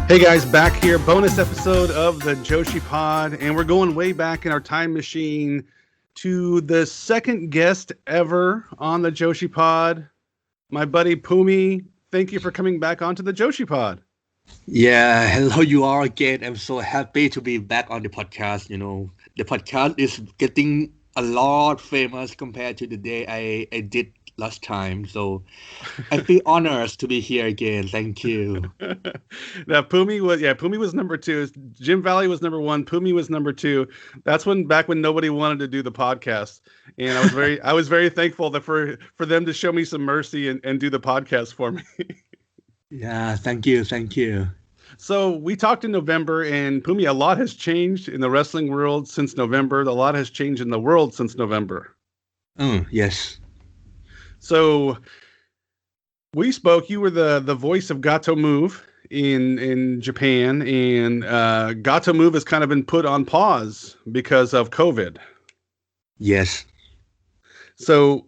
Hey guys, back here, bonus episode of the Joshi Pod, and we're going way back in our time machine to the second guest ever on the Joshi Pod, my buddy Pumi. Thank you for coming back onto the Joshi Pod. Yeah, hello you all again. I'm so happy to be back on the podcast. The podcast is getting a lot famous compared to the day I did last time. So I feel honored to be here again. Thank you. Now Pumi was number 2. Jim Valley was number 1. Pumi was number 2. That's back when nobody wanted to do the podcast, and I was very thankful that for them to show me some mercy and do the podcast for me. Yeah, thank you. So we talked in November, and Pumi, a lot has changed in the wrestling world since November. A lot has changed in the world since November. Yes. So we spoke. You were the voice of Gatoh Move in Japan, and Gatoh Move has kind of been put on pause because of COVID. Yes. So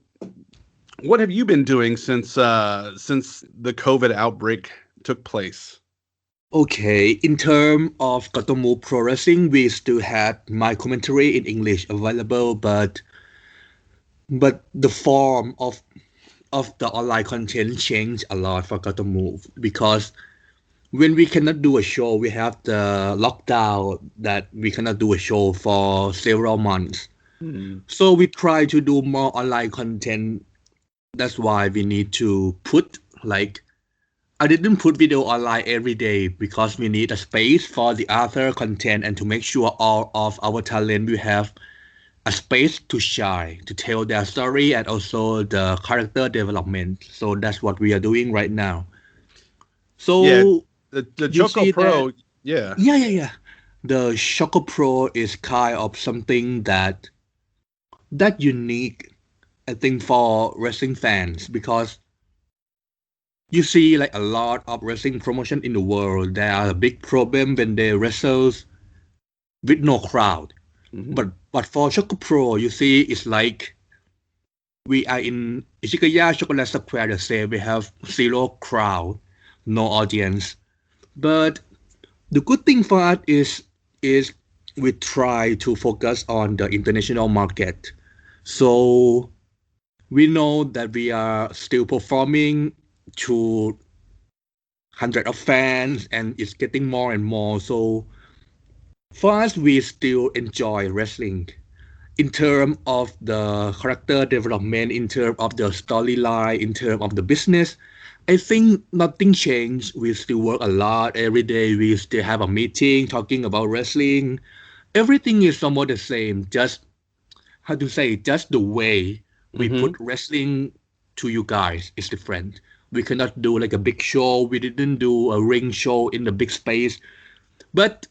what have you been doing since the COVID outbreak took place? Okay, in terms of Gatoh Move Pro Wrestling, we still had my commentary in English available, but the form of the online content changed a lot for Gatoh Move, because when we cannot do a show, we have the lockdown that we cannot do a show for several months. So we try to do more online content. That's why we need to put I didn't put video online every day because we need a space for the other content and to make sure all of our talent will have a space to shine, to tell their story, and also the character development. So that's what we are doing right now. So yeah, the Choco Pro, that, yeah. The Choco Pro is kind of something that unique, I think, for wrestling fans, because you see a lot of wrestling promotion in the world. There are a big problem when they wrestle with no crowd. Mm-hmm. But for Choco Pro, you see, it's like we are in Ishikaya Chocolate Square the same. We have zero crowd, no audience. But the good thing for us is we try to focus on the international market. So we know that we are still performing to hundreds of fans, and it's getting more and more. So for us, we still enjoy wrestling. In terms of the character development, in terms of the storyline, in terms of the business, I think nothing changed. We still work a lot every day. We still have a meeting talking about wrestling. Everything is somewhat the same. Just the way we put wrestling to you guys is different. We cannot do a big show. We didn't do a ring show in the big space. But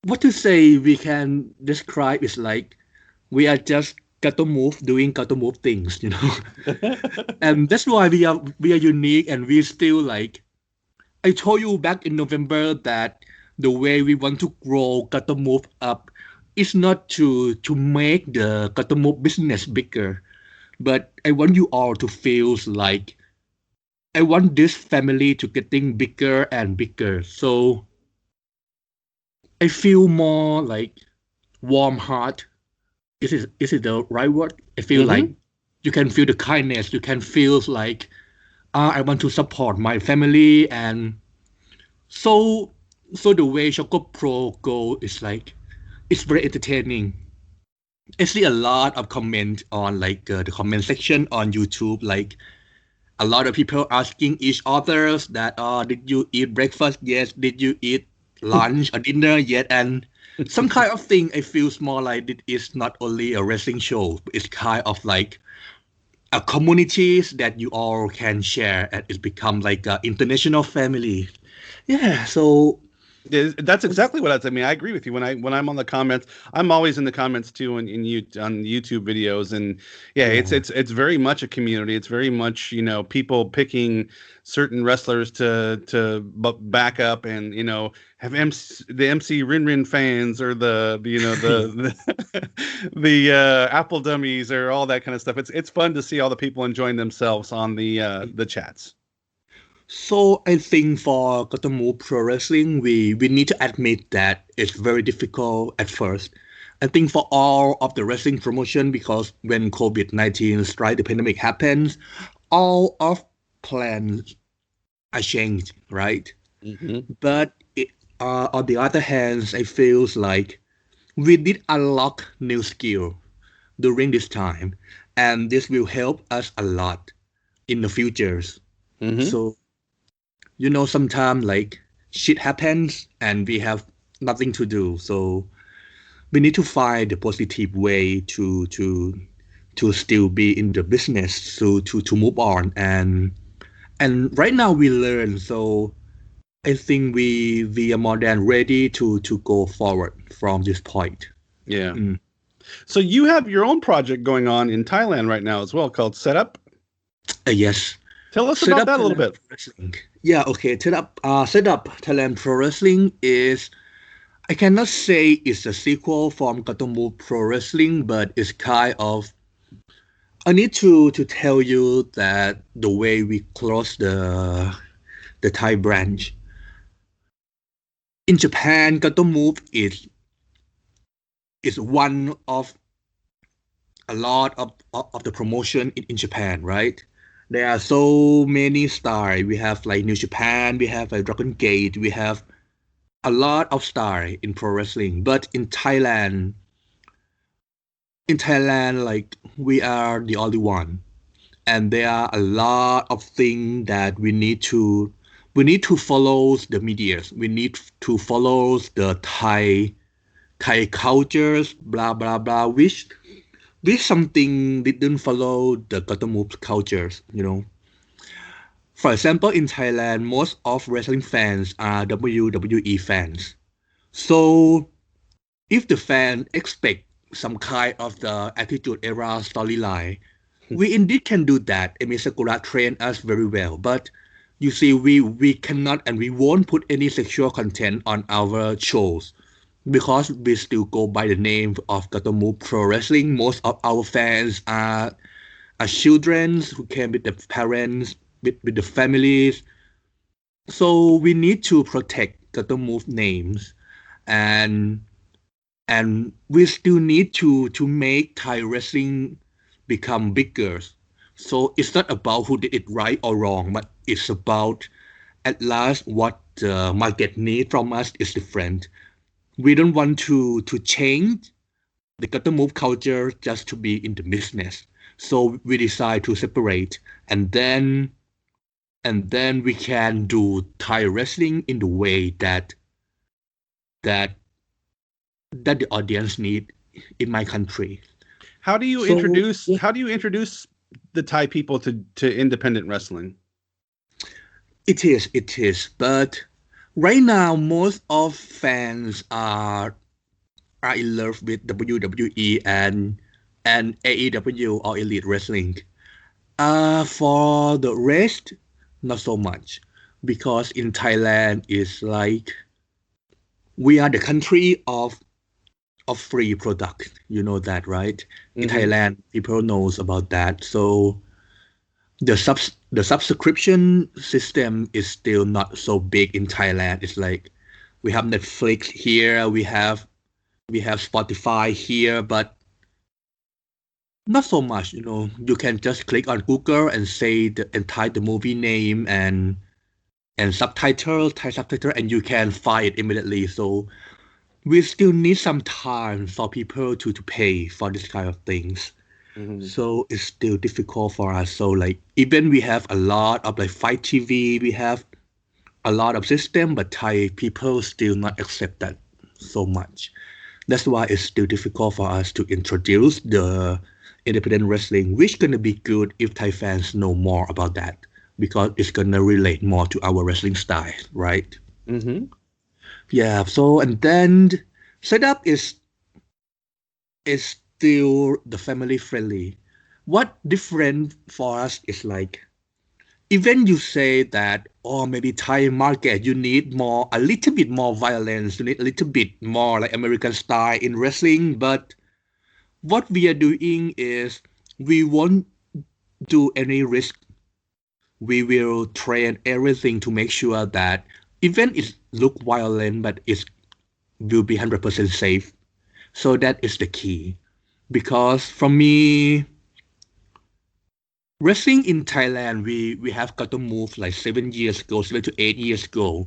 what to say we can describe is we are just Gatoh Move doing Gatoh Move things, And that's why we are unique, and we still I told you back in November that the way we want to grow Gatoh Move up is not to make the Gatoh Move business bigger, but I want you all to feel I want this family to getting bigger and bigger. So I feel more warm heart. Is it the right word? I feel you can feel the kindness. You can feel I want to support my family, and so the way Choco Pro go is it's very entertaining. I see a lot of comments on the comment section on YouTube, a lot of people asking each other that, did you eat breakfast yet? Did you eat lunch or dinner yet? And some kind of thing, I feel more like it is not only a wrestling show, it's kind of a communities that you all can share, and it's become an international family. Yeah, so that's exactly what I mean. I agree with you. When I'm on the comments, I'm always in the comments too, on YouTube videos, and it's very much a community. It's very much people picking certain wrestlers to back up, and have the MC Rin fans, or the Apple dummies, or all that kind of stuff. It's fun to see all the people enjoying themselves on the chats. So I think for Gatoh Move Pro Wrestling, we need to admit that it's very difficult at first. I think for all of the wrestling promotion, because when COVID-19 strike, the pandemic happens, all of plans are changed, right? Mm-hmm. But on the other hand, I feels like we did unlock new skill during this time, and this will help us a lot in the futures. Mm-hmm. So sometimes like shit happens and we have nothing to do. So we need to find a positive way to still be in the business, to move on, and right now we learn. So I think we are more than ready to go forward from this point. Yeah. Mm. So you have your own project going on in Thailand right now as well called Setup. Yes. Tell us Set about up that a little Thailand bit. Pro Wrestling. Yeah, okay. Set up Thailand Pro Wrestling is, I cannot say it's a sequel from Gatoh Move Pro Wrestling, but it's kind of. I need to tell you that the way we close the Thai branch in Japan, Gatoh Move is one of a lot of the promotion in Japan, right? There are so many stars. We have like New Japan, we have like Dragon Gate, we have a lot of stars in pro wrestling. But in Thailand, like we are the only one, and there are a lot of things that we need to follow the medias. We need to follow the Thai cultures, blah blah blah, which this something didn't follow the Gatoh Move cultures. For example, in Thailand, most of wrestling fans are WWE fans. So if the fan expect some kind of the Attitude Era storyline, we indeed can do that. Emi Sakura trained us very well, but you see, we cannot and we won't put any sexual content on our shows because we still go by the name of Gatoh Move Pro Wrestling. Most of our fans are children who came with the parents, with the families. So we need to protect Gatoh Move names, and and we still need to make Thai wrestling become bigger. So it's not about who did it right or wrong, but it's about at last what the market need from us is different. We don't want to change the Gatoh Move culture just to be in the business. So we decide to separate, and then we can do Thai wrestling in the way that that the audience need in my country. How do you So introduce yeah, how do you introduce the Thai people to independent wrestling? it is. But right now, most of fans are in love with WWE and AEW or Elite Wrestling. For the rest, not so much, because in Thailand it's like we are the country of free product. You know that, right? In Mm-hmm. Thailand, people knows about that. So the subscription system is still not so big in Thailand. It's like we have Netflix here, we have Spotify here, but not so much. You can just click on Google and say and type the movie name and Thai subtitle, and you can find it immediately. So we still need some time for people to pay for this kind of things. Mm-hmm. So it's still difficult for us. So like even we have a lot of like Fight TV, we have a lot of system, but Thai people still not accept that so much. That's why it's still difficult for us to introduce the independent wrestling, which gonna be good if Thai fans know more about that because it's gonna relate more to our wrestling style, right? Mm-hmm. Yeah. So and then setup is still the family friendly. What different for us is like even you say that, or maybe Thai market, you need more, a little bit more violence, you need a little bit more like American style in wrestling. But what we are doing is we won't do any risk we will train everything to make sure that even it look violent, but it will be 100% safe. So that is the key. Because for me, wrestling in Thailand, we have got to move like 7 years ago, 7 to 8 years ago.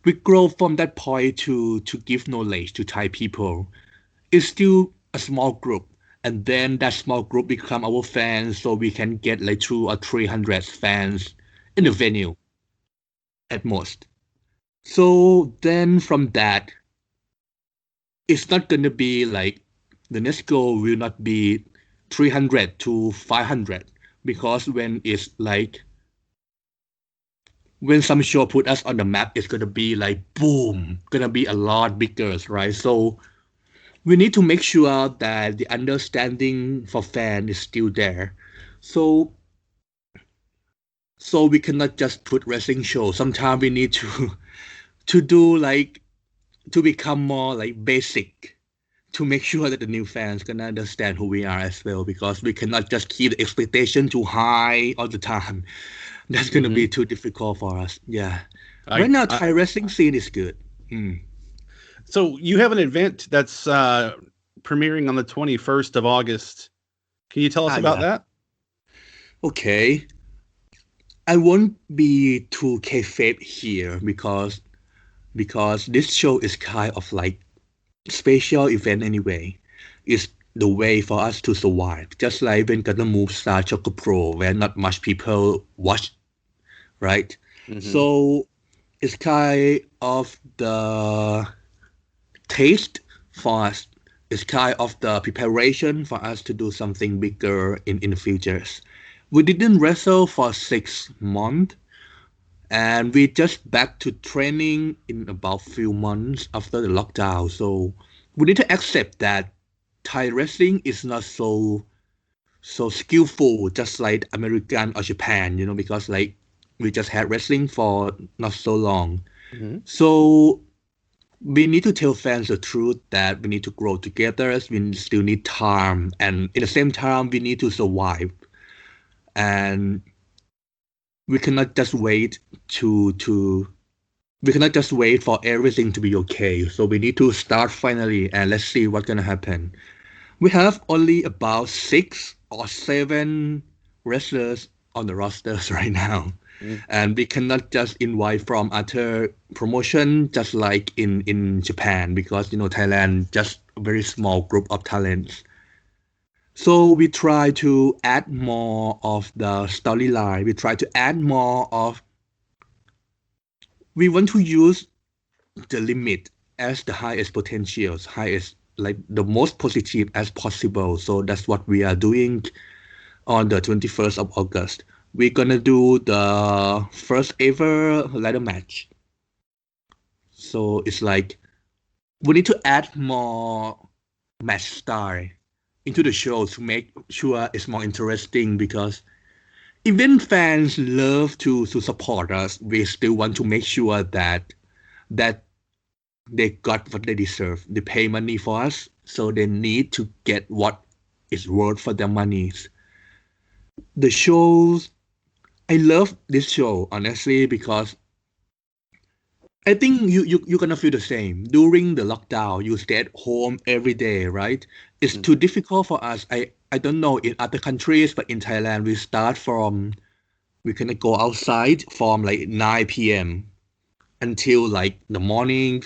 We grow from that point to give knowledge to Thai people. It's still a small group, and then that small group become our fans, so we can get like 200 or 300 fans in the venue at most. So then from that, it's not gonna be like the next goal will not be 300 to 500, because when some show put us on the map, it's gonna be like boom, gonna be a lot bigger, right? So we need to make sure that the understanding for fan is still there. So we cannot just put wrestling show. Sometimes we need to to do like to become more like basic to make sure that the new fans can understand who we are as well, because we cannot just keep the expectation too high all the time. That's gonna be too difficult for us. Yeah. Right now, Thai wrestling scene is good. So you have an event that's premiering on the 21st of August. Can you tell us about that? Okay. I won't be too kayfabe here because this show is kind of like special event anyway. It's the way for us to survive. Just like when Gatoh Move start Choco Pro, where not much people watch, right? So it's kind of the taste for us. It's kind of the preparation for us to do something bigger in the futures. We didn't wrestle for 6 months, and we just back to training in about few months after the lockdown. So we need to accept that Thai wrestling is not so skillful, just like American or Japan, because like we just had wrestling for not so long. So we need to tell fans the truth that we need to grow together. We still need time, and in the same time, we need to survive. And we cannot just wait we cannot just wait for everything to be okay. So we need to start finally, and let's see what's gonna happen. We have only about 6 or 7 wrestlers on the rosters right now. And we cannot just invite from other promotion, just like in Japan, because Thailand just a very small group of talents. So we try to add more of the storyline. We try to add more of. We want to use the limit as the highest potentials, highest like the most positive as possible. So that's what we are doing on the 21st of August. We're gonna do the first ever ladder match. So it's like we need to add more match style into the show to make sure it's more interesting, because even fans love to support us. We still want to make sure that they got what they deserve. They pay money for us, so they need to get what is worth for their monies. The shows, I love this show honestly, because I think you're gonna feel the same. During the lockdown, you stay at home every day, right? It's too difficult for us. I don't know in other countries, but in Thailand, we can go outside from like 9 p.m. until like the morning.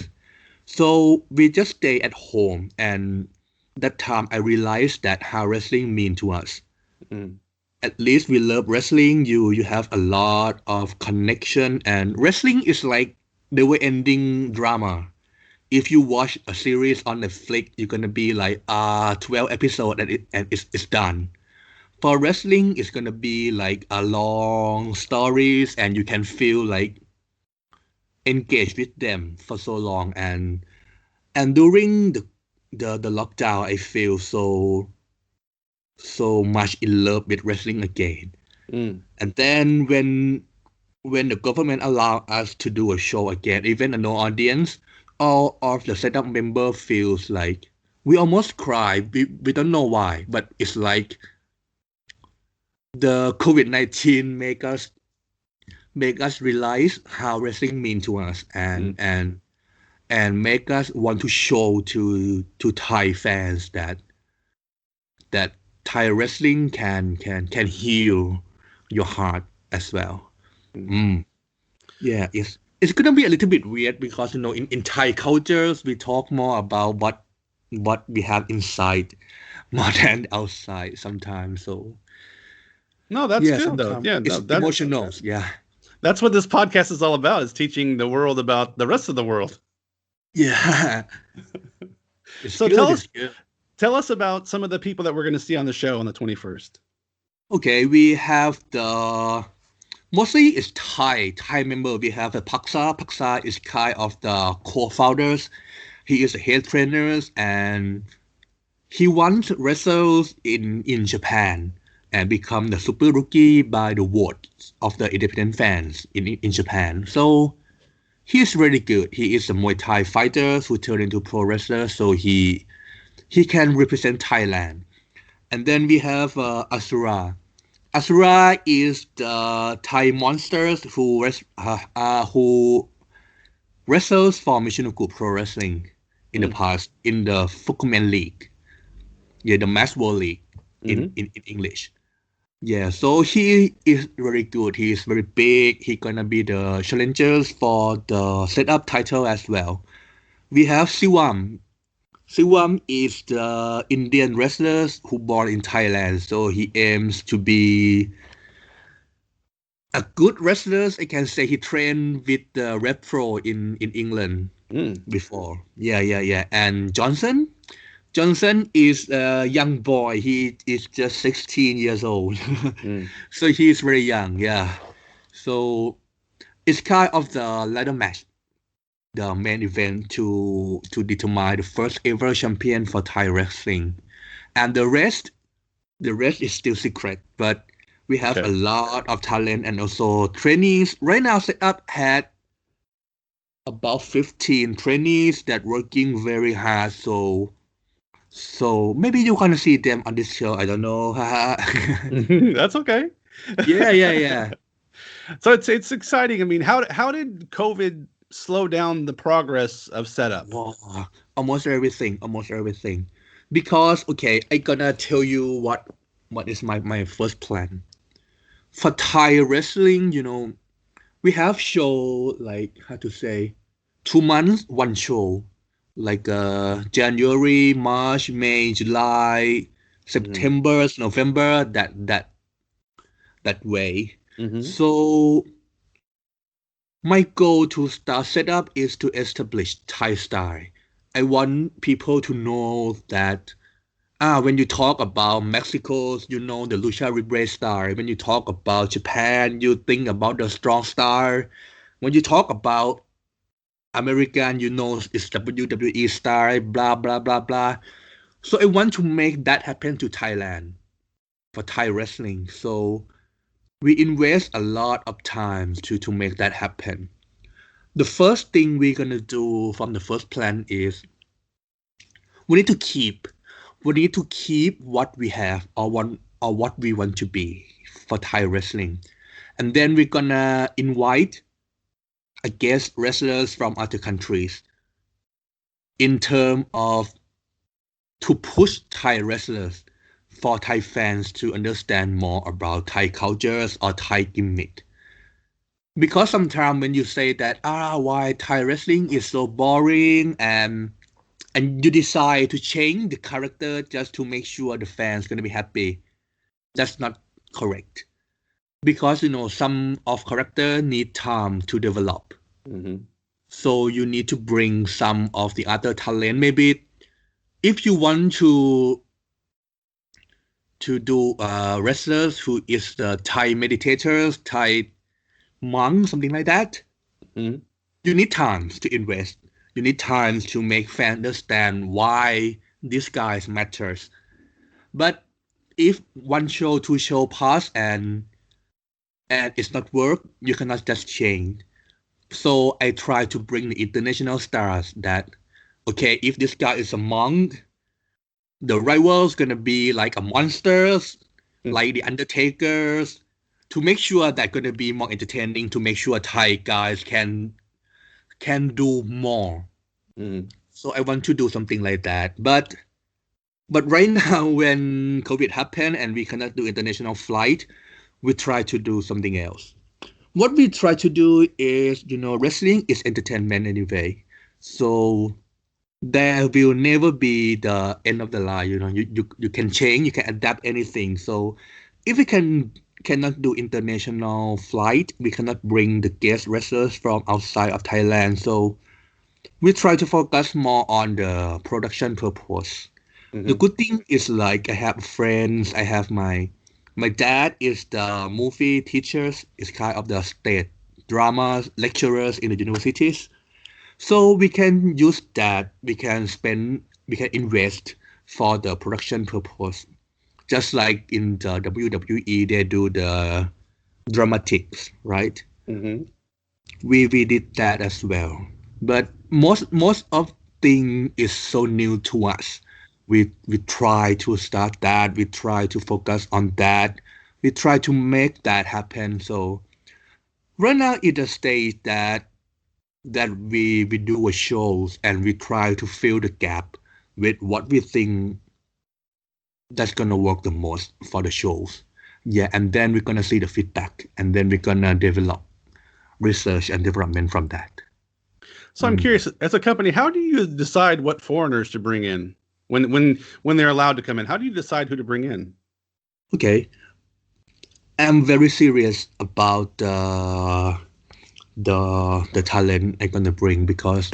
So we just stay at home, and that time I realized that how wrestling mean to us. At least we love wrestling. You have a lot of connection, and wrestling is like never-ending drama. If you watch a series on Netflix, you're gonna be like 12 episodes and it's done. For wrestling, it's gonna be like a long stories, and you can feel like engaged with them for so long. And during the lockdown, I feel so much in love with wrestling again. And then when the government allowed us to do a show again, even a no audience, all of the setup member feels like we almost cry. We don't know why, but it's like the COVID-19 make us make us realize how wrestling means to us, and make us want to show to Thai fans that Thai wrestling can heal your heart as well. Yeah, it's gonna be a little bit weird because in Thai cultures we talk more about what we have inside more than outside sometimes. So No, that's yeah, good though. sometimes Yeah, it's no, emotional. Yeah, that's what this podcast is all about, is teaching the world about the rest of the world. yeah, it's So good. It's good. tell us about some of the people that we're going to see on the show on the 21st. Okay, we have the mostly it's Thai member. We have the Paksa. Paksa is kind of the co-founders. He is a head trainer and he once wrestled in Japan and become the super rookie by the votes of the independent fans in Japan. So he is really good. He is a Muay Thai fighter who turned into pro wrestler. So he can represent Thailand. And then we have Asura. Asura is the Thai monsters who wrestles for Michinoku Pro Wrestling in the past in the Fukumen League. Yeah, the Mass World League in English. Yeah, so he is very good. He is very big. He gonna be the challengers for the setup title as well. We have Siwam. Siwam is the Indian wrestler who born in Thailand. So he aims to be a good wrestler. I can say he trained with the Red Pro in England before. Yeah. And Johnson is a young boy. He is just 16 years old. So he is very young, yeah. So it's kind of the ladder match, the main event to determine the first ever champion for Thai wrestling. And the rest is still secret, but we have a lot of talent and also trainees. Right now, Setup had about 15 trainees that working very hard. So maybe you're gonna see them on this show. I don't know. That's okay. Yeah. So it's exciting. I mean, how did COVID slow down the progress of setup? Wow. Almost everything. Because okay, I gonna tell you what is my first plan. For Thai wrestling, we have show like how to say 2 months, one show. Like January, March, May, July, September, November, that way. So my goal to start setup is to establish Thai style. I want people to know that when you talk about Mexico, you know the lucha libre style. When you talk about Japan, you think about the strong style. When you talk about American, you know it's WWE style, blah blah blah blah. So I want to make that happen to Thailand for Thai wrestling. So we invest a lot of time to make that happen. The first thing we're gonna do from the first plan is we need to keep what we have or what we want to be for Thai wrestling. And then we're gonna invite guest wrestlers from other countries in terms of to push Thai wrestlers for Thai fans to understand more about Thai cultures or Thai gimmick. Because sometimes when you say that why Thai wrestling is so boring and you decide to change the character just to make sure the fans gonna be happy, that's not correct. Because some of character need time to develop. So you need to bring some of the other talent. Maybe if you want to do wrestlers who is the Thai meditators, Thai monk, something like that, you need time to invest. You need time to make fans understand why these guys matters. But if one show, two show pass and it's not work, you cannot just change. So I try to bring the international stars that, okay, if this guy is a monk, the rival's gonna be like a monsters, like the Undertakers, to make sure that gonna be more entertaining, to make sure Thai guys can do more. So I want to do something like that. But right now, when COVID happened and we cannot do international flight, we try to do something else. What we try to do is, wrestling is entertainment anyway. So there will never be the end of the line. You can change, you can adapt anything. So if we cannot do international flight, we cannot bring the guest wrestlers from outside of Thailand. So we try to focus more on the production purpose. The good thing is like I have friends. I have my dad is the movie teachers. Is kind of the state drama lecturers in the universities. So we can use that. We can invest for the production purpose. Just like in the WWE, they do the dramatics, right? We did that as well. But most of thing is so new to us. We try to start that. We try to focus on that. We try to make that happen. So right now it's a stage that we do a shows and we try to fill the gap with what we think that's gonna work the most for the shows. Yeah, and then we're gonna see the feedback, and then we're gonna develop research and development from that. So I'm curious, as a company, how do you decide what foreigners to bring in when they're allowed to come in? How do you decide who to bring in? Okay, I'm very serious about the talent I'm gonna bring because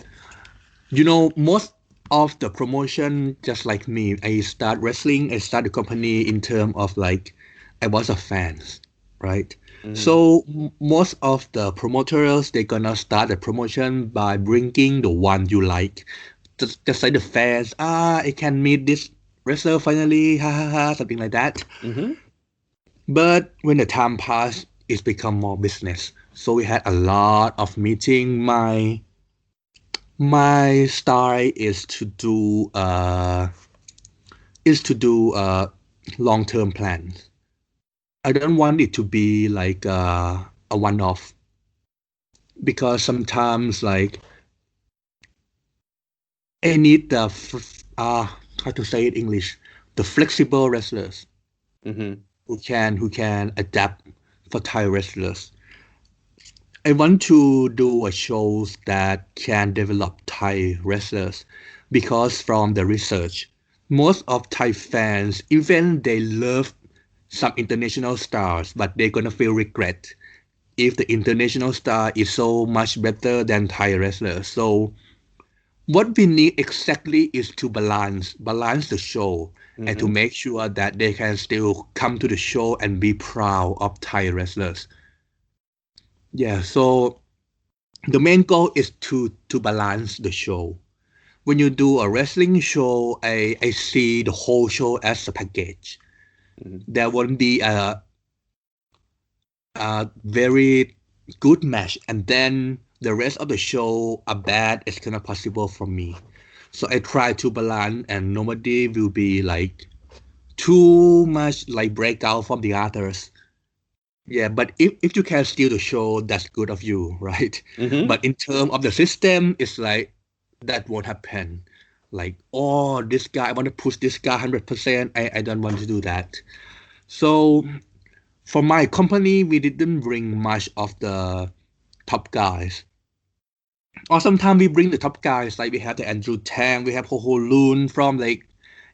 most of the promotion, just like me, I start wrestling. I start the company in terms of like I was a fan, right? So most of the promoters, they're gonna start the promotion by bringing the one you like. Just like the fans, I can meet this wrestler finally, ha ha ha, something like that. But when the time passed, it's become more business. So we had a lot of meeting. My style is to do long-term plans. I don't want it to be like a one-off because sometimes like I need the how to say it in English, the flexible wrestlers who can adapt for Thai wrestlers. I want to do a shows that can develop Thai wrestlers because from the research, most of Thai fans, even they love some international stars, but they're gonna feel regret if the international star is so much better than Thai wrestlers. So what we need exactly is to balance the show and to make sure that they can still come to the show and be proud of Thai wrestlers. Yeah, so the main goal is to balance the show. When you do a wrestling show, I see the whole show as a package. There won't be a very good match and then the rest of the show are bad. It's not possible for me. So I try to balance and nobody will be like too much like break out from the others. Yeah, but if you can steal the show, that's good of you, right? But in terms of the system, it's like that won't happen. Like, oh, this guy, I want to push this guy 100%. I don't want to do that. So for my company, we didn't bring much of the top guys. Or sometimes we bring the top guys, like we have the Andrew Tang, we have Ho Ho Loon from like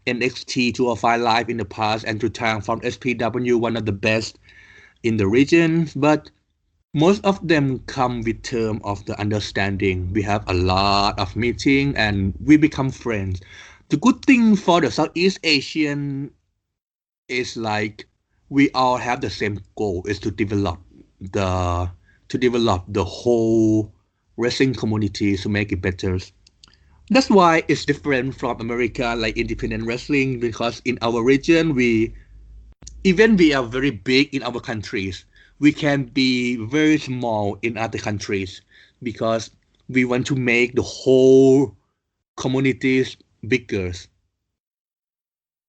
NXT 205 Live in the past, Andrew Tang from SPW, one of the best in the region, but most of them come with term of the understanding. We have a lot of meeting and we become friends. The good thing for the Southeast Asian is like we all have the same goal, is to develop the whole wrestling community to make it better. That's why it's different from America, like independent wrestling, because in our region we are very big in our countries, we can be very small in other countries because we want to make the whole communities bigger.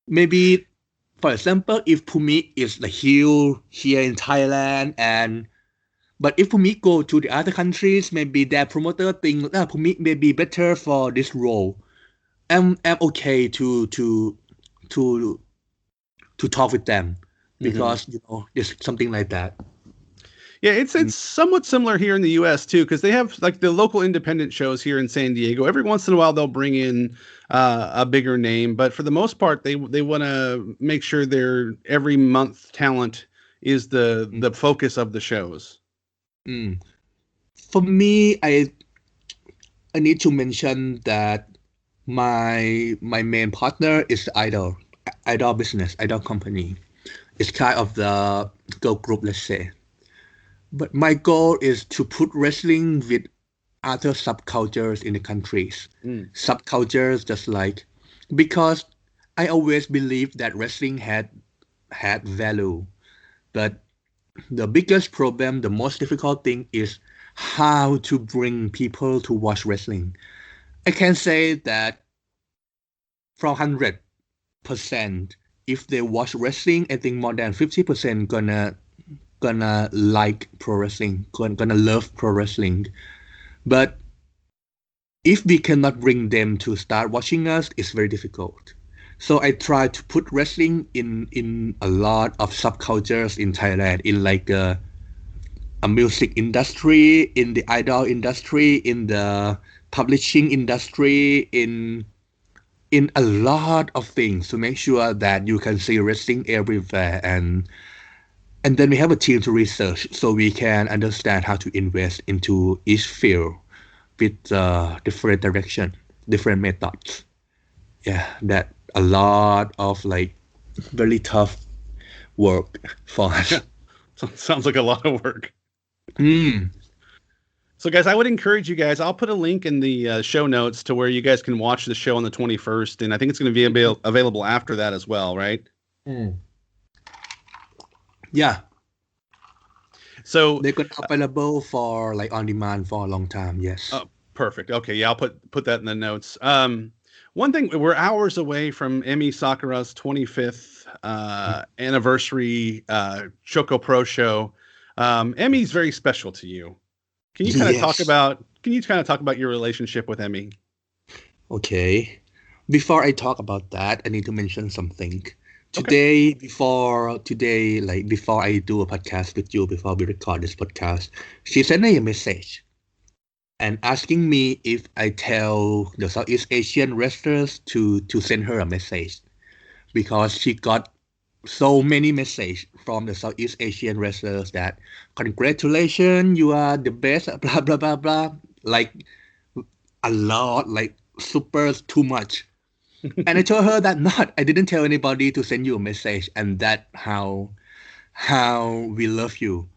Maybe For example, if Pumi is the heel here in Thailand, but if Pumi go to the other countries, maybe their promoter think Pumi may be better for this role. I'm okay to talk with them because there's something like that. Yeah, it's somewhat similar here in the U.S. too, because they have like the local independent shows here in San Diego. Every once in a while, they'll bring in a bigger name, but for the most part, they want to make sure their every month talent is the focus of the shows. For me, I need to mention that my main partner is the idol business, idol company. It's kind of the girl group, let's say. But my goal is to put wrestling with other subcultures in the countries. Subcultures just like, because I always believe that wrestling had value. But the biggest problem, the most difficult thing is how to bring people to watch wrestling. I can say that from 100%, if they watch wrestling, I think more than 50% gonna like pro wrestling, gonna love pro wrestling. But if we cannot bring them to start watching us, it's very difficult. So I try to put wrestling in a lot of subcultures in Thailand, in like a music industry, in the idol industry, in the publishing industry, in a lot of things to make sure that you can see wrestling everywhere. And then we have a team to research so we can understand how to invest into each field with different direction, different methods. Yeah, that a lot of like very tough work for us. Sounds like a lot of work. So guys, I would encourage you guys, I'll put a link in the show notes to where you guys can watch the show on the 21st. And I think it's going to be available after that as well, right? Yeah. So they're going to be available for like on demand for a long time. Yes. Oh, perfect. Okay. Yeah. I'll put that in the notes. One thing, we're hours away from Emi Sakura's 25th anniversary Choco Pro show. Emi's very special to you. Can you kind of talk about your relationship with Emi? Okay. Before I talk about that, I need to mention something. Today, before I do a podcast with you, before we record this podcast, she sent me a message and asking me if I tell the Southeast Asian wrestlers to send her a message, because she got so many messages from the Southeast Asian wrestlers that congratulations, you are the best, blah blah blah blah, like a lot, like super too much. And I told her that I didn't tell anybody to send you a message, and that how we love you.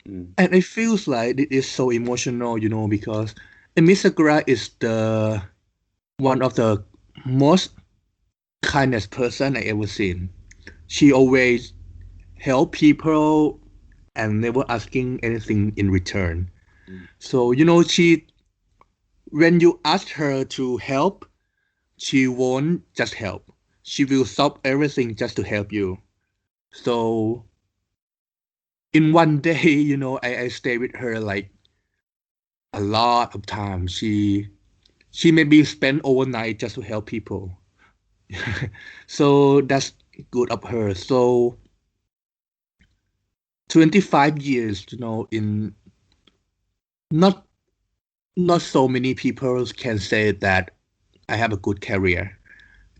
And it feels like it is so emotional, because Emi Sakura is the one of the most kindest person I ever seen. She always help people and never asking anything in return. So when you ask her to help, she won't just help. She will stop everything just to help you. So in one day, I stay with her like a lot of time. She maybe spend overnight just to help people. So that's good of her. So 25 years, in not so many people can say that I have a good career.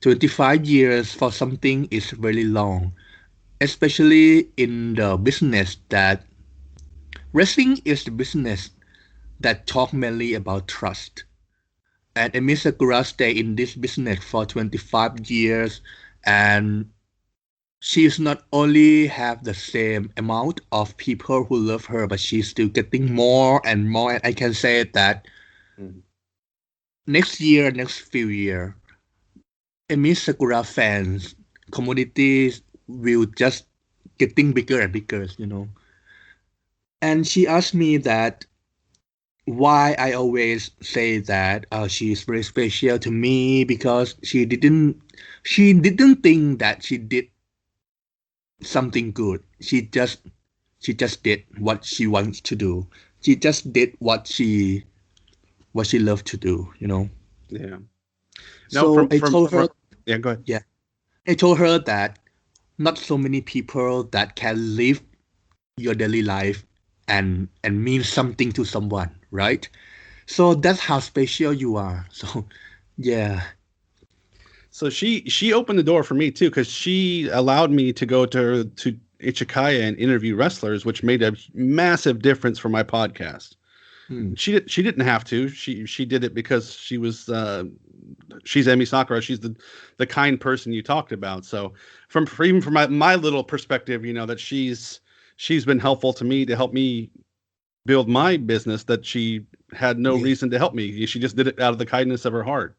25 years for something is really long, especially in the business that wrestling is the business that talk mainly about trust. And Emi Sakura stayed in this business for 25 years, and she's not only have the same amount of people who love her, but she's still getting more and more. And I can say that next few years, Emi Sakura fans communities will just getting bigger and bigger, And she asked me that why I always say that she's very special to me, because she didn't think that she did something good. She just did what she wants to do. She just did what she loved to do, you know. Yeah. No, So I told from her, yeah, go ahead. yeah, I told her that not so many people that can live your daily life and mean something to someone, right? So that's how special you are. So yeah, So she opened the door for me too, because she allowed me to go to Ichikaya and interview wrestlers, which made a massive difference for my podcast. mm, She didn't have to. She did it because she's Emi Sakura. She's the kind person you talked about. So even from my little perspective, you know, that she's been helpful to me to help me build my business, that she had no yes. reason to help me. She just did it out of the kindness of her heart.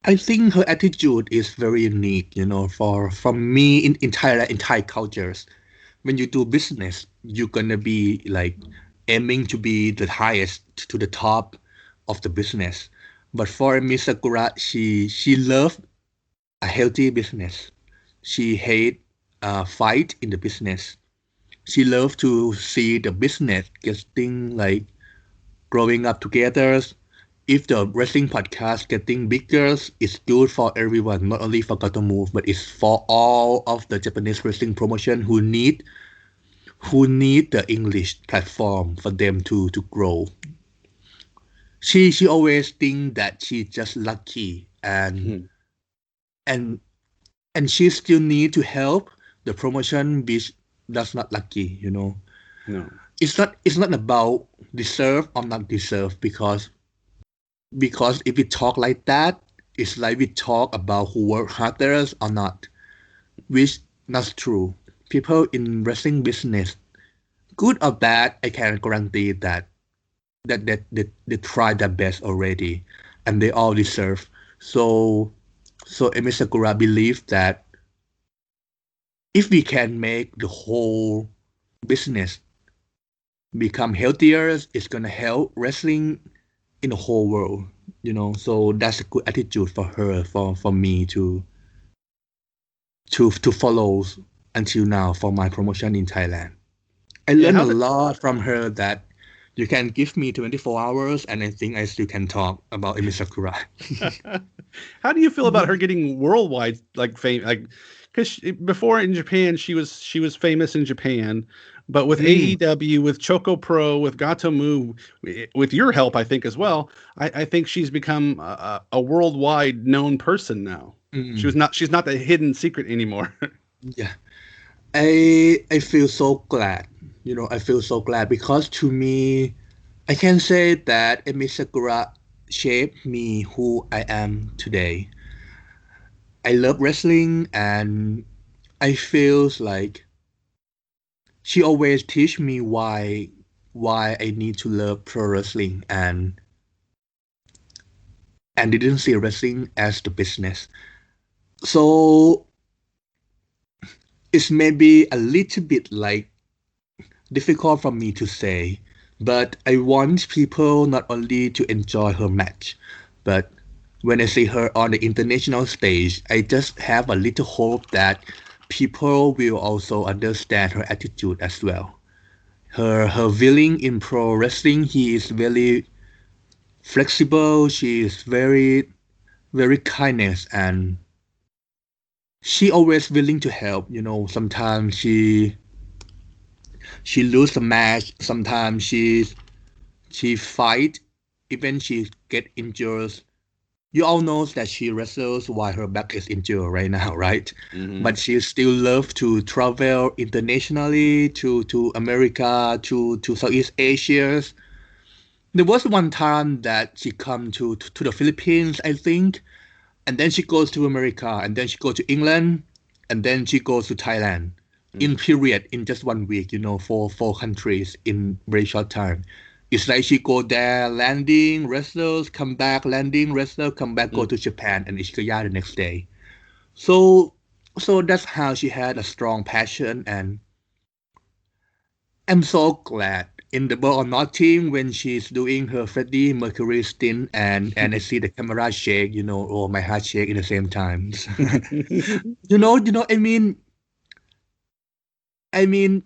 I think her attitude is very unique, you know, for from me in Thailand, in Thai cultures. When you do business, you're gonna be like aiming to be the highest to the top of the business. But for Miss Sakura, she loved a healthy business. She hate fight in the business. She loved to see the business getting like growing up together. If the wrestling podcast getting bigger, it's good for everyone, not only for Gatoh Move, but it's for all of the Japanese wrestling promotion who need the English platform for them to grow. She always think that she's just lucky Hmm. and and she still need to help the promotion which that's not lucky, you know. No. It's not about deserve or not deserve because if we talk like that, it's like we talk about who work harder or not, which not true. People in wrestling business, good or bad, I can guarantee that they tried their best already, and they all deserve. So so Emi Sakura believes that if we can make the whole business become healthier, it's gonna help wrestling in the whole world. You know, so that's a good attitude for her, for me to follow until now for my promotion in Thailand. I Yeah. learned a lot from her that you can give me 24 hours and I think I still can talk about Emi Sakura. How do you feel about her getting worldwide like fame? Like, because before in Japan, she was famous in Japan, but with Mm, AEW, with Choco Pro, with Gato Move, with your help, I think as well, I think she's become a worldwide known person now. mm, She's not the hidden secret anymore. yeah. I feel so glad. You know, I feel so glad because to me, I can say that Emi Sakura shaped me who I am today. I love wrestling and I feel like she always teach me why I need to love pro wrestling and didn't see wrestling as the business. So it's maybe a little bit like difficult for me to say, but I want people not only to enjoy her match, but when I see her on the international stage, I just have a little hope that people will also understand her attitude as well. Her willing in pro wrestling, he is very flexible. She is very kindness and she always willing to help. You know, sometimes she lose a match. Sometimes she fight. Even she get injured. You all know that she wrestles while her back is injured right now, right? Hmm. But she still love to travel internationally to America, to Southeast Asia. There was one time that she come to the Philippines, I think, and then she goes to America, and then she goes to England, and then she goes to Thailand in period in just 1 week. You know, for four countries in very short time. It's like she go there, landing, wrestlers, come back, landing, wrestler, come back, go to Japan, and Ishikaya the next day. So, so that's how she had a strong passion, and I'm so glad in the Ball or Not team when she's doing her Freddie Mercury stint and I see the camera shake, you know, or my heart shake at the same time. I mean, I mean,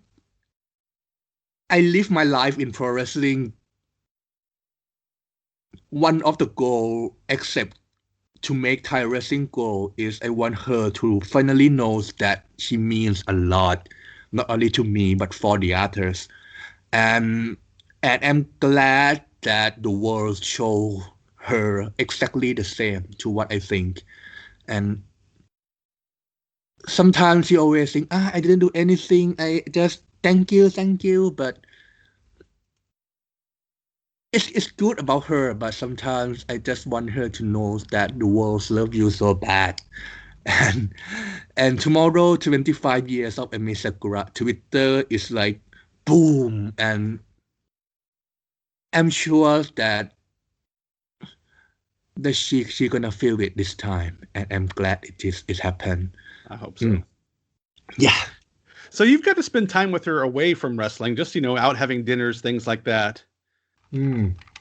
I live my life in pro wrestling. One of the goal, except to make Thai wrestling goal, is I want her to finally knows that she means a lot, not only to me but for the others. And I'm glad that the world show her exactly the same to what I think. And sometimes she always think, I didn't do anything. I just thank you. But it's good about her. But sometimes I just want her to know that the world love you so bad. And and tomorrow, 25 years of Emi Sakura, Twitter is like boom. And I'm sure that she gonna feel it this time. And I'm glad it happened. I hope so. Yeah. So you've got to spend time with her away from wrestling, just, out having dinners, things like that.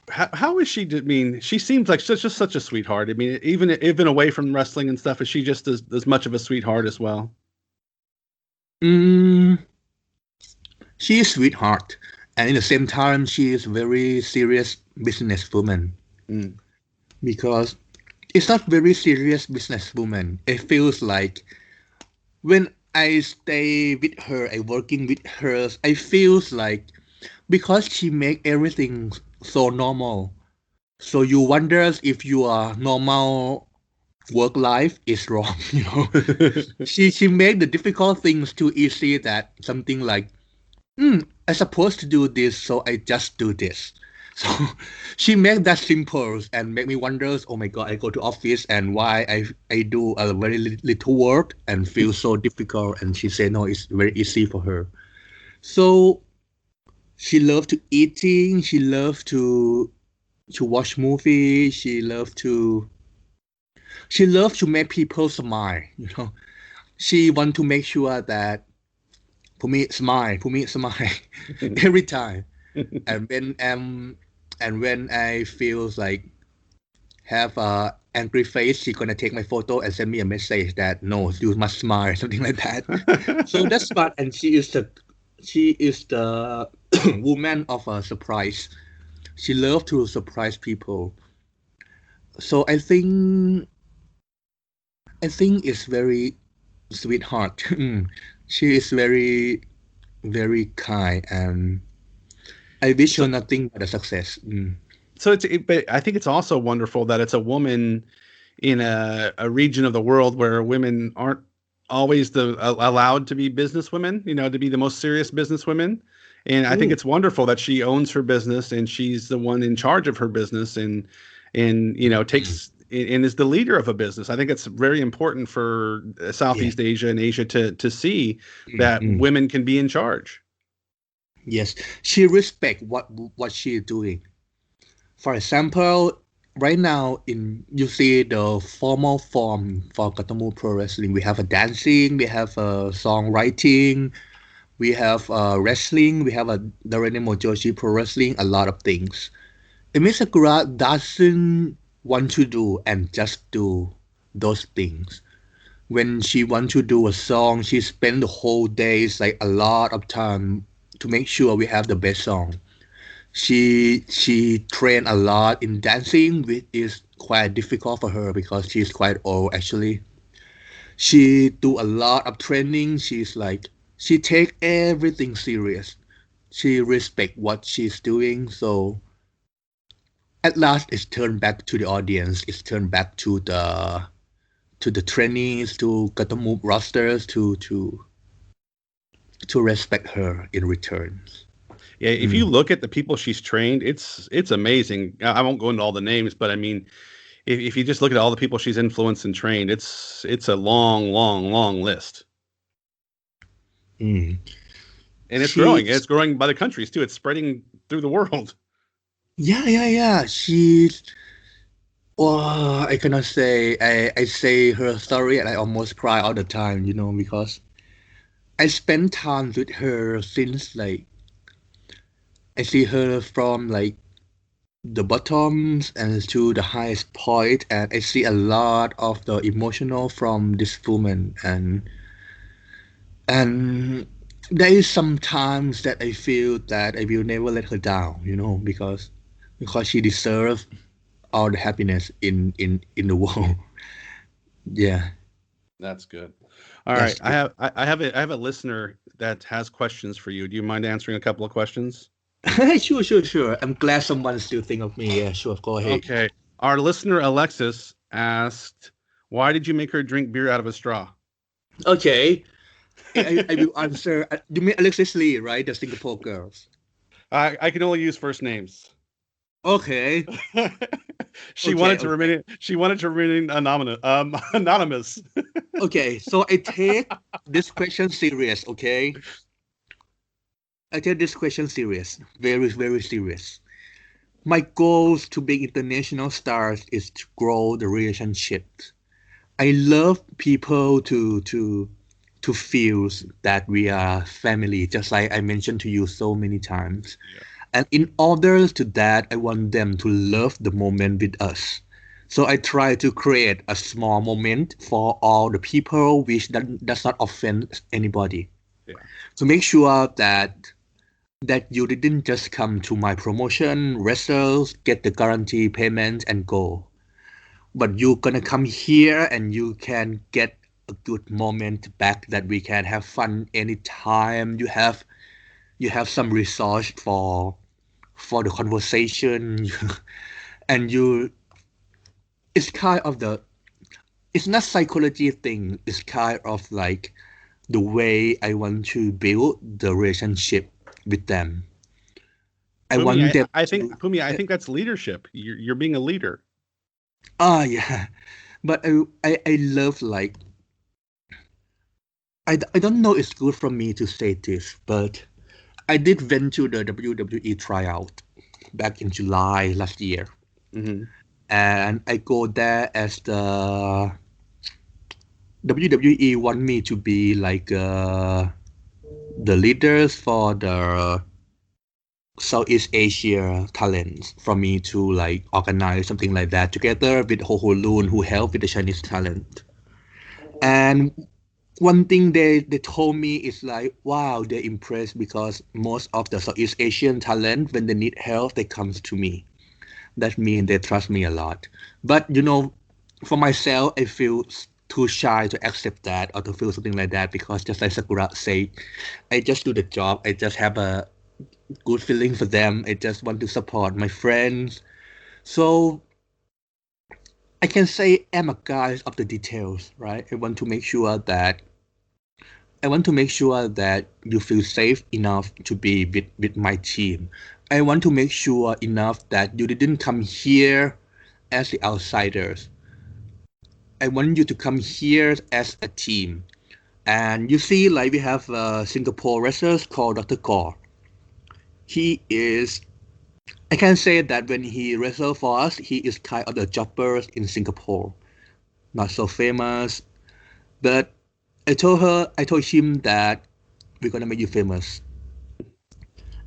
How is she? I mean, she seems like just such a sweetheart. I mean, even away from wrestling and stuff, is she just as much of a sweetheart as well? She is sweetheart, and at the same time, she is very serious businesswoman. Because it's not very serious businesswoman. It feels like when I stay with her, I working with her, I feels like because she make everything so normal. So you wonder if your normal work life is wrong, She made the difficult things too easy, that something like, I supposed to do this, so I just do this. So she made that simple and make me wonder, oh my God, I go to office and why I do a very little work and feel so difficult. And she said, no, it's very easy for her. So she loved to eating. She loved to watch movies. She loved to make people smile. She want to make sure that Pumi smile every time. And when I feel like have a angry face, she gonna take my photo and send me a message that no, you must smile, something like that. So that's smart, and she is the woman of a surprise. She loves to surprise people. So I think it's very sweetheart. She is very, very kind, and I wish her nothing but a success. So but I think it's also wonderful that it's a woman in a region of the world where women aren't always allowed to be businesswomen, to be the most serious businesswomen. And I think it's wonderful that she owns her business and she's the one in charge of her business and takes and is the leader of a business. I think it's very important for Southeast Asia and Asia to see that women can be in charge. Yes, she respect what she is doing. For example, right now you see the formal form for Gatoh Move Pro Wrestling. We have a dancing, we have a songwriting, we have wrestling, we have a Darene Mojoshi Pro Wrestling, a lot of things. Emi Sakura doesn't want to do and just do those things. When she wants to do a song, she spends the whole days, like a lot of time to make sure we have the best song. She trained a lot in dancing, which is quite difficult for her because she's quite old actually. She do a lot of training. She take everything serious. She respect what she's doing. So at last, it's turned back to the audience. It's turned back to the trainees, to Gatoh Move rosters, to respect her in return. Yeah, if you look at the people she's trained, it's amazing. I won't go into all the names, but I mean, if you just look at all the people she's influenced and trained, it's a long list. And it's growing. It's growing by the countries too. It's spreading through the world. Yeah. She's. Oh, I cannot say. I say her story and I almost cry all the time, because I spend time with her since like I see her from like the bottoms and to the highest point, and I see a lot of the emotional from this woman, and there is sometimes that I feel that I will never let her down, because she deserves all the happiness in the world. Yeah, That's good. All right, that's good. I have a listener that has questions for you. Do you mind answering a couple of questions? Sure. I'm glad someone still think of me. Yeah, sure. Go ahead. Okay. Our listener Alexis asked, "Why did you make her drink beer out of a straw?" Okay, I will answer. You mean Alexis Lee, right? The Singapore girls. I can only use first names. Okay, She okay, wanted to okay, remain. She wanted to remain anonymous. Anonymous. okay. So I take this question serious. Okay, I take this question serious. Very, very serious. My goals to be international stars is to grow the relationships. I love people to feel that we are family, just like I mentioned to you so many times. Yeah. And in order to that, I want them to love the moment with us. So I try to create a small moment for all the people which does not offend anybody. Yeah. To make sure that you didn't just come to my promotion, wrestle, get the guarantee payment and go. But you're gonna come here and you can get a good moment back that we can have fun anytime. You have some resource for the conversation and you it's kind of the it's not psychology thing, it's kind of like the way I want to build the relationship with them. I Pumi, want them think to Pumi, I think that's leadership. You're being a leader. yeah, but I love like I don't know it's good for me to say this, but I did went to the WWE tryout back in July last year, Hmm. and I go there as the WWE want me to be like the leaders for the Southeast Asia talents for me to like organize something like that together with Ho Ho Loon who helped with the Chinese talent. And one thing they told me is like, wow, they're impressed because most of the Southeast Asian talent, when they need help, they comes to me. That means they trust me a lot. But for myself, I feel too shy to accept that or to feel something like that because just like Sakura said, I just do the job. I just have a good feeling for them. I just want to support my friends. So I can say I'm a guy of the details, right? I want to make sure that you feel safe enough to be with my team. I want to make sure enough that you didn't come here as the outsiders. I want you to come here as a team. And you see, like we have a Singapore wrestler called Dr. Gore. He is, I can say that when he wrestled for us, he is kind of the jobber in Singapore. Not so famous, but I told him that we're gonna make you famous.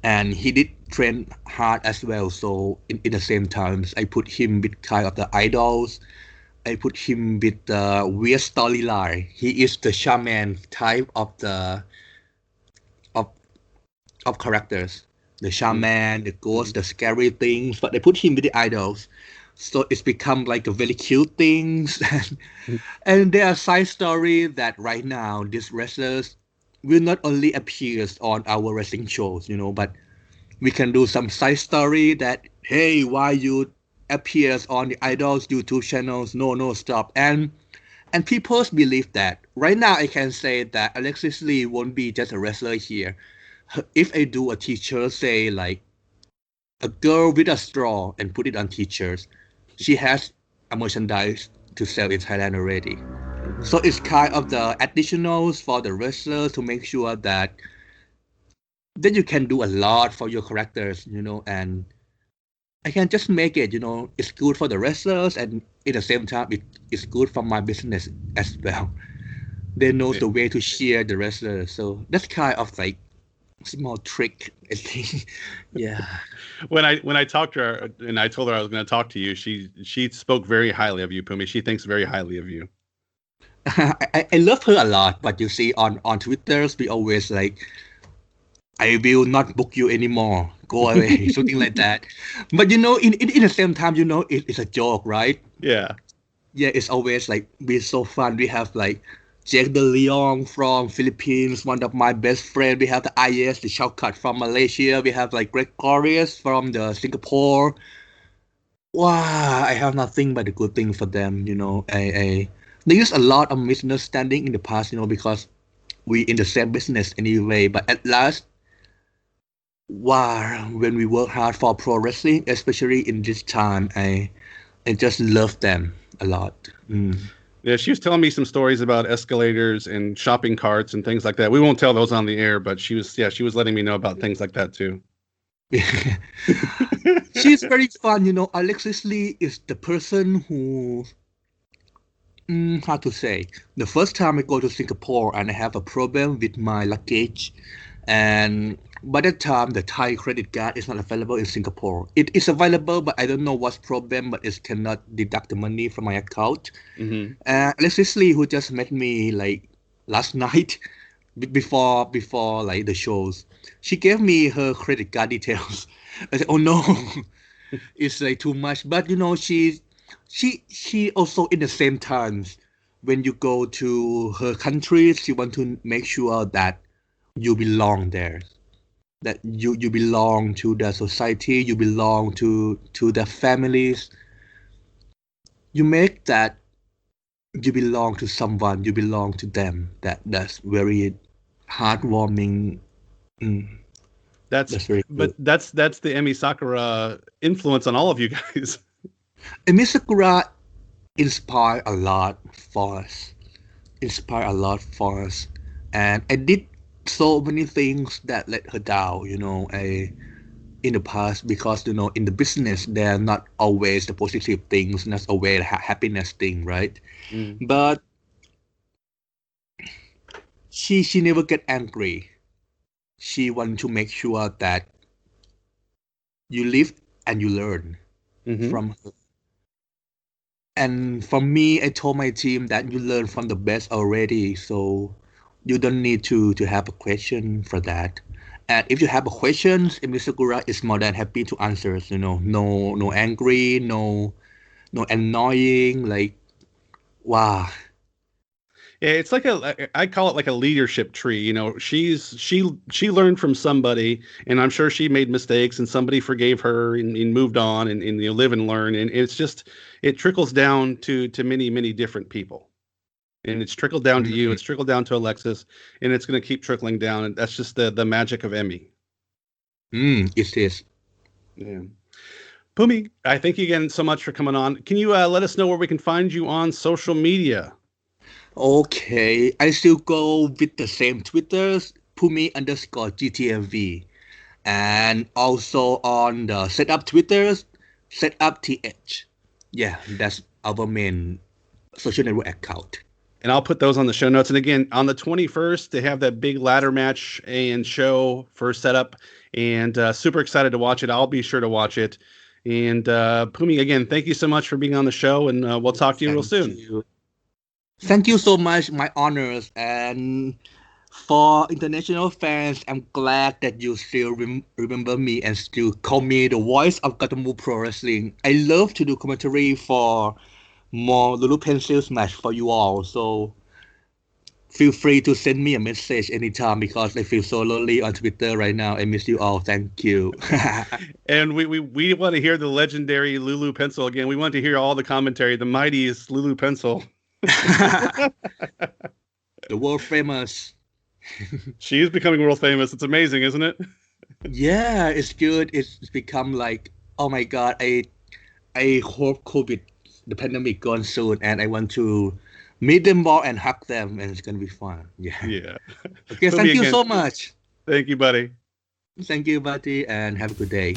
And he did train hard as well. So in the same times, I put him with kind of the idols. I put him with the weird storyline. He is the shaman type of of characters. The shaman, the ghost, Hmm. the scary things, but they put him with the idols. So it's become like a very cute things. And there are side story that right now these wrestlers will not only appear on our wrestling shows, but we can do some side story that hey, why you appears on the idols YouTube channels? No, no, stop. And people believe that. Right now, I can say that Alexis Lee won't be just a wrestler here. If I do a teacher, say like a girl with a straw and put it on teachers, she has a merchandise to sell in Thailand already. Hmm. So it's kind of the additionals for the wrestlers to make sure that you can do a lot for your characters, and I can just make it, it's good for the wrestlers and at the same time it's good for my business as well. They know Yeah. the way to share the wrestlers. So that's kind of like small trick, I think. Yeah. When I talked to her and I told her I was going to talk to you, she spoke very highly of you, Pumi. She thinks very highly of you. I love her a lot, but you see on Twitter we always like I will not book you anymore. Go away, something like that. But in the same time, it's a joke, right? Yeah. Yeah, it's always like be so fun. We have like Jack De Leon from Philippines, one of my best friends. We have the IS, the shortcut from Malaysia. We have like Gregorius from the Singapore. Wow, I have nothing but a good thing for them. There's a lot of misunderstanding in the past, because we in the same business anyway. But at last, wow, when we work hard for pro wrestling, especially in this time, I just love them a lot. Yeah, she was telling me some stories about escalators and shopping carts and things like that. We won't tell those on the air, but she was letting me know about things like that too. She's very fun. Alexis Lee is the person who, how to say, the first time I go to Singapore and I have a problem with my luggage, and by that time the Thai credit card is not available in Singapore. It is available, but I don't know what's problem, but it cannot deduct the money from my account. Mm-hmm. Alexis Lee, who just met me like last night before like the shows, she gave me her credit card details. I said, oh no, it's like too much. But she also in the same times, when you go to her country, she want to make sure that you belong there, that you belong to the society, you belong to the families. You make that you belong to someone, you belong to them. That's very heartwarming. That's very good. But that's the Emi Sakura influence on all of you guys. Emi Sakura inspired a lot for us. And I did so many things that let her down, in the past, because in the business there are not always the positive things, not always the happiness thing, right? But she never get angry. She want to make sure that you live and you learn from her. And for me, I told my team that you learn from the best already, so you don't need to have a question for that. And if you have a question, Emi Sakura is more than happy to answer. No angry, no annoying. Like, wow. Yeah, it's like I call it like a leadership tree. She learned from somebody, and I'm sure she made mistakes, and somebody forgave her and moved on, and live and learn. And it trickles down to many different people. And it's trickled down to you. It's trickled down to Alexis, and it's going to keep trickling down. And that's just the magic of Emi. It is. Yeah. Pumi, I thank you again so much for coming on. Can you let us know where we can find you on social media? Okay, I still go with the same Twitters, Pumi_GTMV. And also on the setup Twitters, setupth. Yeah, that's our main social network account. And I'll put those on the show notes. And again, on the 21st, they have that big ladder match and show for setup. And super excited to watch it. I'll be sure to watch it. And Pumi, again, thank you so much for being on the show. And we'll talk to you real soon. Thank you so much, my honors. And for international fans, I'm glad that you still remember me and still call me the voice of Gatoh Move Pro Wrestling. I love to do commentary for more Lulu Pencils match for you all. So feel free to send me a message anytime, because I feel so lonely on Twitter right now. I miss you all. Thank you. And we want to hear the legendary Lulu Pencil again. We want to hear all the commentary. The mightiest Lulu Pencil. The world famous. She is becoming world famous. It's amazing, isn't it? Yeah, it's good. It's become like, oh my god, I hope COVID, the pandemic gone soon, and I want to meet them all and hug them, and it's gonna be fun. Yeah. Okay, thank you so much. Thank you, buddy. Thank you, buddy, and have a good day.